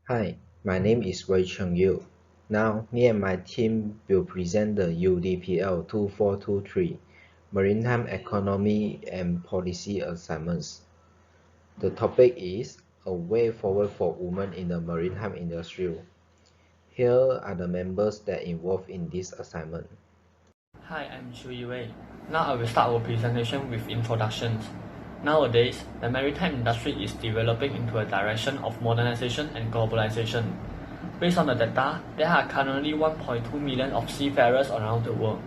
Hi, my name is Wei Cheng Yu. Now, me and my team will present the UDPL 2423 Maritime Economy and Policy Assignments. The topic is A Way Forward for Women in the Maritime Industry. Here are the members that involved in this assignment. Hi, I'm Shu Wei. Now I will start our presentation with introductions. Nowadays, the maritime industry is developing into a direction of modernization and globalization. Based on the data, there are currently 1.2 million of seafarers around the world.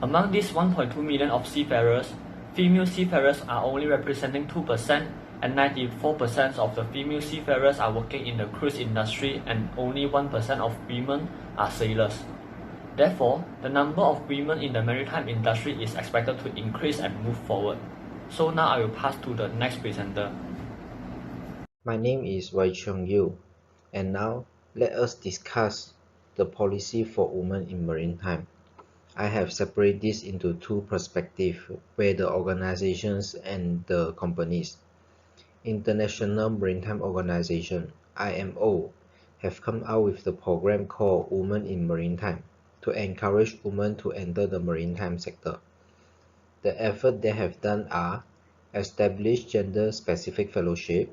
Among these 1.2 million of seafarers, female seafarers are only representing 2%, and 94% of the female seafarers are working in the cruise industry, and only 1% of women are sailors. Therefore, the number of women in the maritime industry is expected to increase and move forward. So now I will pass to the next presenter. My name is Wei Cheng Yu, and now let us discuss the policy for women in maritime. I have separated this into two perspectives, where the organizations and the companies. International Maritime Organization (IMO) have come out with the program called Women in Maritime to encourage women to enter the maritime sector. The efforts they have done are establish gender-specific fellowship,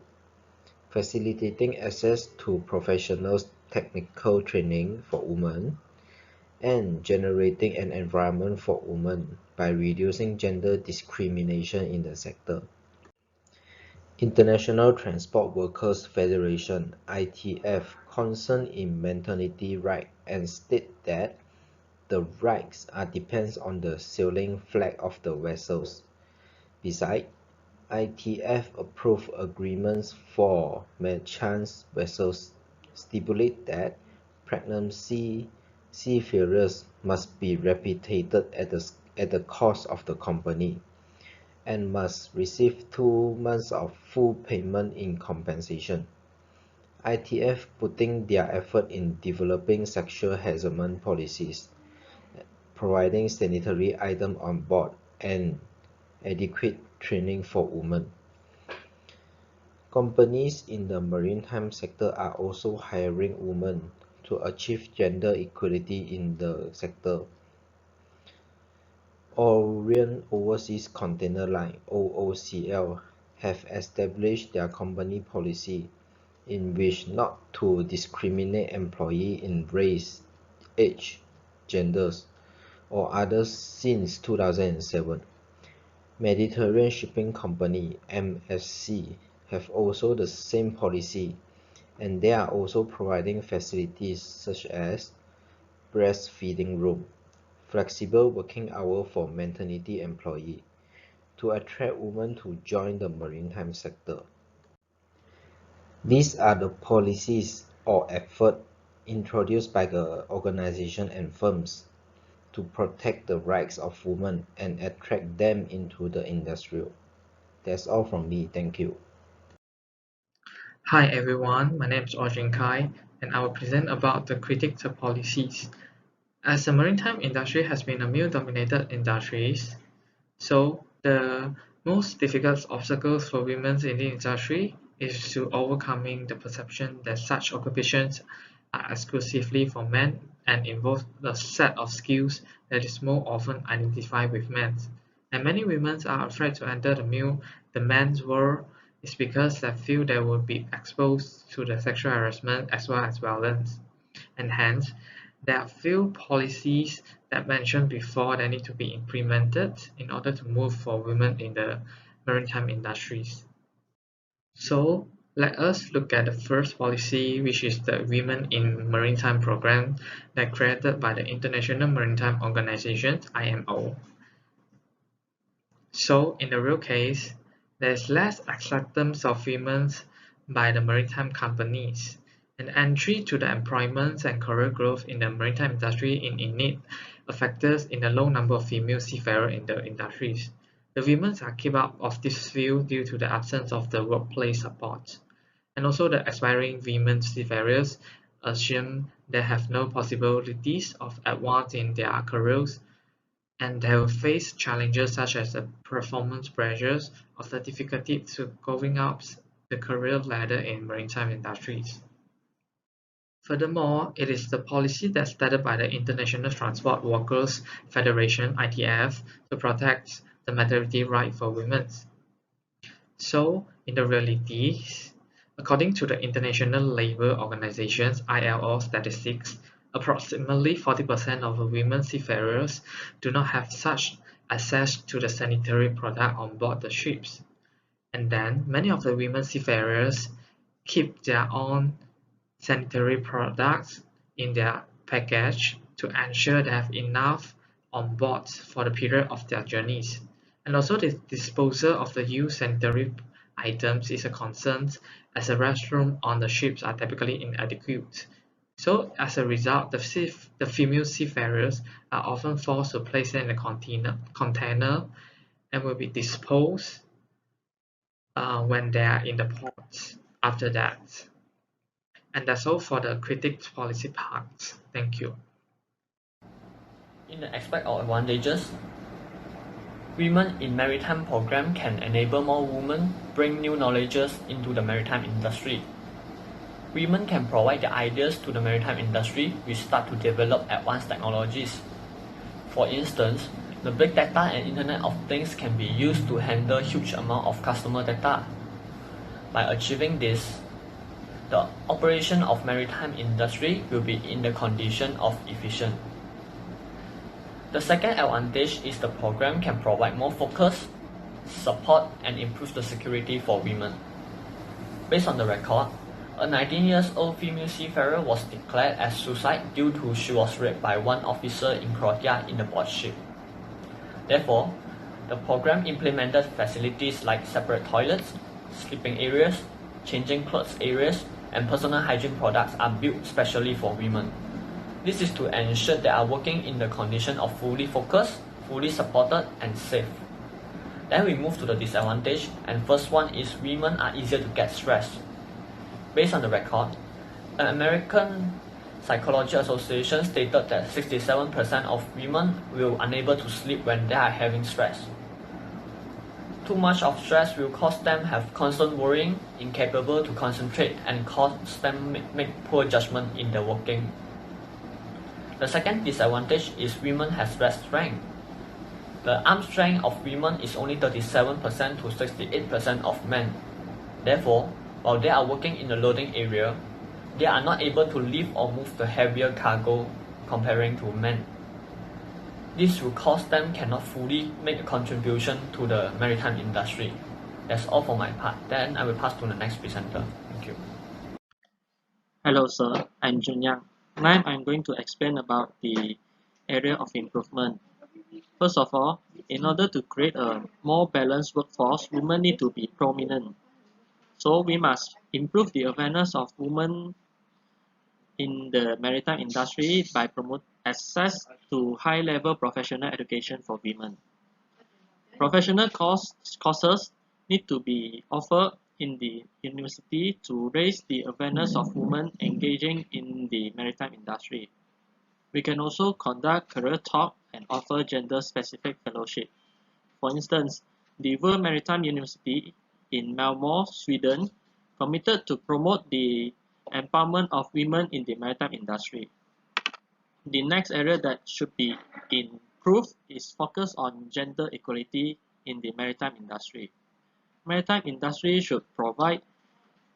facilitating access to professional technical training for women, and generating an environment for women by reducing gender discrimination in the sector. International Transport Workers Federation (ITF) concerned in maternity rights and state that the rights are depends on the sailing flag of the vessels. Besides, ITF approved agreements for merchant vessels stipulate that pregnancy seafarers must be repatriated at the cost of the company and must receive 2 months of full payment in compensation. ITF putting their effort in developing sexual harassment policies, providing sanitary items on board, and adequate training for women. Companies in the maritime sector are also hiring women to achieve gender equality in the sector. Orient Overseas Container Line (OOCL) have established their company policy in which not to discriminate employees in race, age, genders, or others since 2007. Mediterranean Shipping Company (MSC) have also the same policy, and they are also providing facilities such as breastfeeding room, flexible working hours for maternity employees, to attract women to join the maritime sector. These are the policies or efforts introduced by the organization and firms to protect the rights of women and attract them into the industry. That's all from me. Thank you. Hi everyone, my name is Ojin Kai, and I will present about the critics of policies. As the maritime industry has been a male-dominated industry, so the most difficult obstacles for women in the industry is to overcoming the perception that such occupations are exclusively for men and involve a set of skills that is more often identified with men. And many women are afraid to enter the men's world is because they feel they will be exposed to the sexual harassment as well as violence. And hence, there are few policies that mentioned before that need to be implemented in order to move for women in the maritime industries. So let us look at the first policy, which is the Women in Maritime program that created by the International Maritime Organization (IMO). So in the real case, there is less acceptance of women by the maritime companies, and entry to the employment and career growth in the maritime industry in innate factors in the low number of female seafarers in the industries. The women are kept out of this field due to the absence of the workplace support, and also the aspiring women seafarers assume they have no possibilities of advancing their careers, and they will face challenges such as the performance pressures or the difficulty to going up the career ladder in maritime industries. Furthermore, it is the policy that's started by the International Transport Workers Federation (ITF) to protect the maternity right for women. So, in the realities, according to the International Labour Organization's ILO statistics, approximately 40% of the women seafarers do not have such access to the sanitary product on board the ships. And then, many of the women seafarers keep their own sanitary products in their package to ensure they have enough on board for the period of their journeys. And also the disposal of the used sanitary items is a concern as the restroom on the ships are typically inadequate. So as a result, the female seafarers are often forced to place them in a container and will be disposed when they are in the ports after that. And that's all for the critics policy part. Thank you. In the aspect of advantages, women in maritime program can enable more women bring new knowledges into the maritime industry. Women can provide the ideas to the maritime industry which start to develop advanced technologies. For instance, the big data and Internet of Things can be used to handle huge amount of customer data. By achieving this, the operation of maritime industry will be in the condition of efficient. The second advantage is the program can provide more focus, support, and improve the security for women. Based on the record, a 19-year-old female seafarer was declared as suicide due to she was raped by one officer in Croatia in the board ship. Therefore, the program implemented facilities like separate toilets, sleeping areas, changing clothes areas, and personal hygiene products are built specially for women. This is to ensure they are working in the condition of fully focused, fully supported, and safe. Then we move to the disadvantage, and first one is women are easier to get stressed. Based on the record, an American Psychology Association stated that 67% of women will unable to sleep when they are having stress. Too much of stress will cause them have constant worrying, incapable to concentrate, and cause them make poor judgment in their working. The second disadvantage is women have less strength. The arm strength of women is only 37% to 68% of men. Therefore, while they are working in the loading area, they are not able to lift or move the heavier cargo comparing to men. This will cause them cannot fully make a contribution to the maritime industry. That's all for my part. Then I will pass to the next presenter. Thank you. Hello sir, I'm Jun Yang. Now I'm going to explain about the area of improvement. First of all, in order to create a more balanced workforce, women need to be prominent. So we must improve the awareness of women in the maritime industry by promote access to high-level professional education for women. Professional courses need to be offered in the university to raise the awareness of women engaging in the maritime industry. We can also conduct career talk and offer gender-specific fellowship. For instance, the World Maritime University in Malmö, Sweden, committed to promote the empowerment of women in the maritime industry. The next area that should be improved is focus on gender equality in the maritime industry. Maritime industry should provide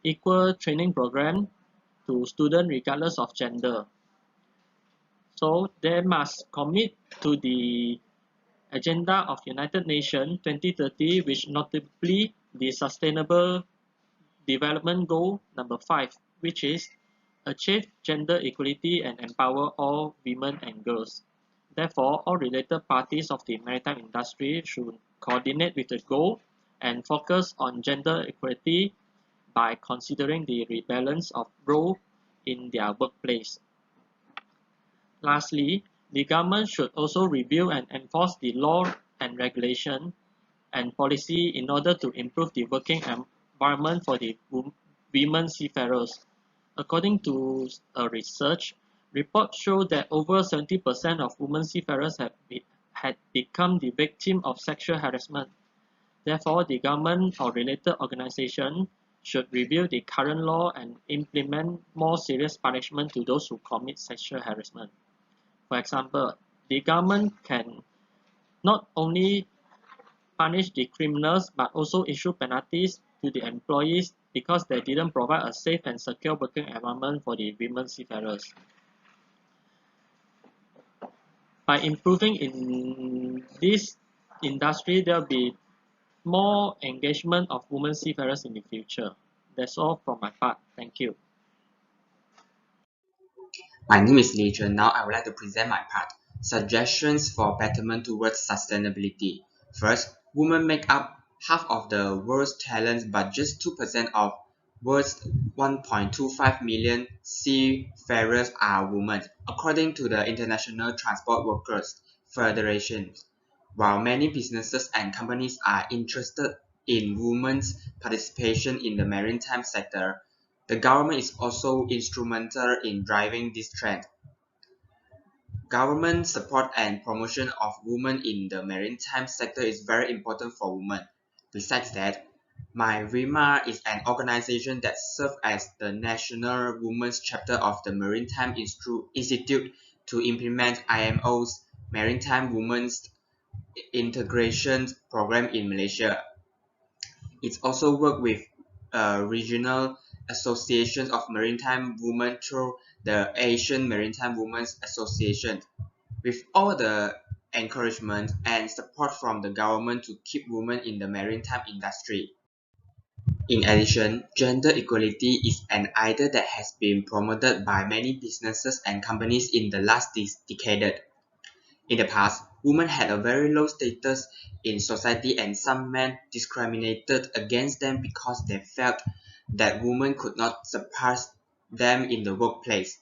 equal training program to students regardless of gender. So they must commit to the agenda of United Nations 2030, which notably the Sustainable Development Goal number 5, which is achieve gender equality and empower all women and girls. Therefore, all related parties of the maritime industry should coordinate with the goal and focus on gender equality by considering the rebalance of role in their workplace. Lastly, the government should also review and enforce the law and regulation and policy in order to improve the working environment for the women seafarers. According to a research, reports show that over 70% of women seafarers had become the victim of sexual harassment. Therefore, the government or related organization should review the current law and implement more serious punishment to those who commit sexual harassment. For example, the government can not only punish the criminals but also issue penalties to the employees because they didn't provide a safe and secure working environment for the women seafarers. By improving in this industry, there will be more engagement of women seafarers in the future. That's all from my part. Thank you. My name is Lee Chen. Now I would like to present my part. Suggestions for betterment towards sustainability. First, women make up half of the world's talents but just 2% of world's 1.25 million seafarers are women, according to the International Transport Workers Federation. While many businesses and companies are interested in women's participation in the maritime sector, the government is also instrumental in driving this trend. Government support and promotion of women in the maritime sector is very important for women. Besides that, Maritime is an organization that serves as the national women's chapter of the Maritime Institute to implement IMO's Maritime Women's Integration Program in Malaysia. It also works with regional associations of maritime women through the Asian Maritime Women's Association. With all the encouragement and support from the government to keep women in the maritime industry. In addition, gender equality is an idea that has been promoted by many businesses and companies in the last decade. In the past, women had a very low status in society and some men discriminated against them because they felt that women could not surpass them in the workplace.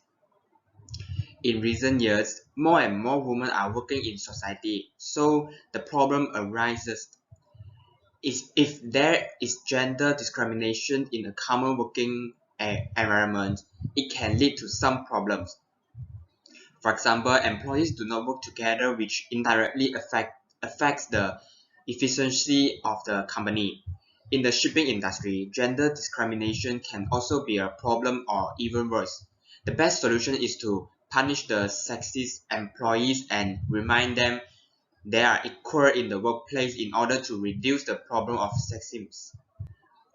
In recent years, more and more women are working in society, so the problem arises is if there is gender discrimination in a common working environment, it can lead to some problems. For example, employees do not work together, which indirectly affects the efficiency of the company. In the shipping industry, gender discrimination can also be a problem or even worse. The best solution is to punish the sexist employees and remind them they are equal in the workplace in order to reduce the problem of sexism.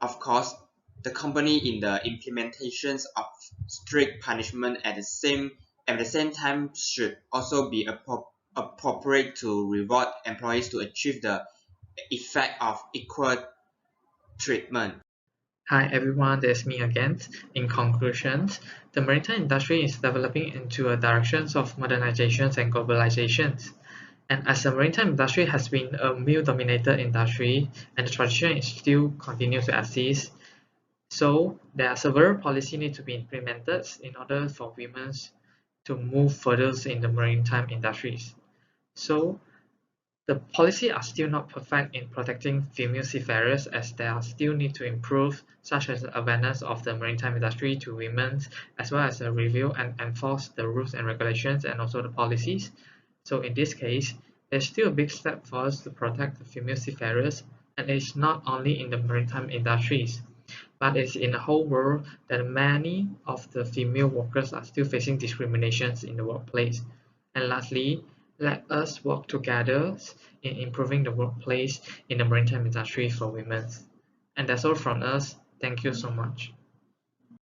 Of course, the company in the implementations of strict punishment at the same time should also be appropriate to reward employees to achieve the effect of equal treatment. Hi everyone, there's me again. In conclusion, the maritime industry is developing into a directions of modernizations and globalizations. And as the maritime industry has been a male-dominated industry and the tradition is still continues to exist, so there are several policies need to be implemented in order for women to move further in the maritime industries. So the policies are still not perfect in protecting female seafarers as there are still need to improve, such as the awareness of the maritime industry to women, as well as review and enforce the rules and regulations and also the policies. So in this case, there's still a big step for us to protect the female seafarers, and it's not only in the maritime industries, but it's in the whole world that many of the female workers are still facing discriminations in the workplace. And lastly, let us work together in improving the workplace in the maritime industry for women. And that's all from us. Thank you so much.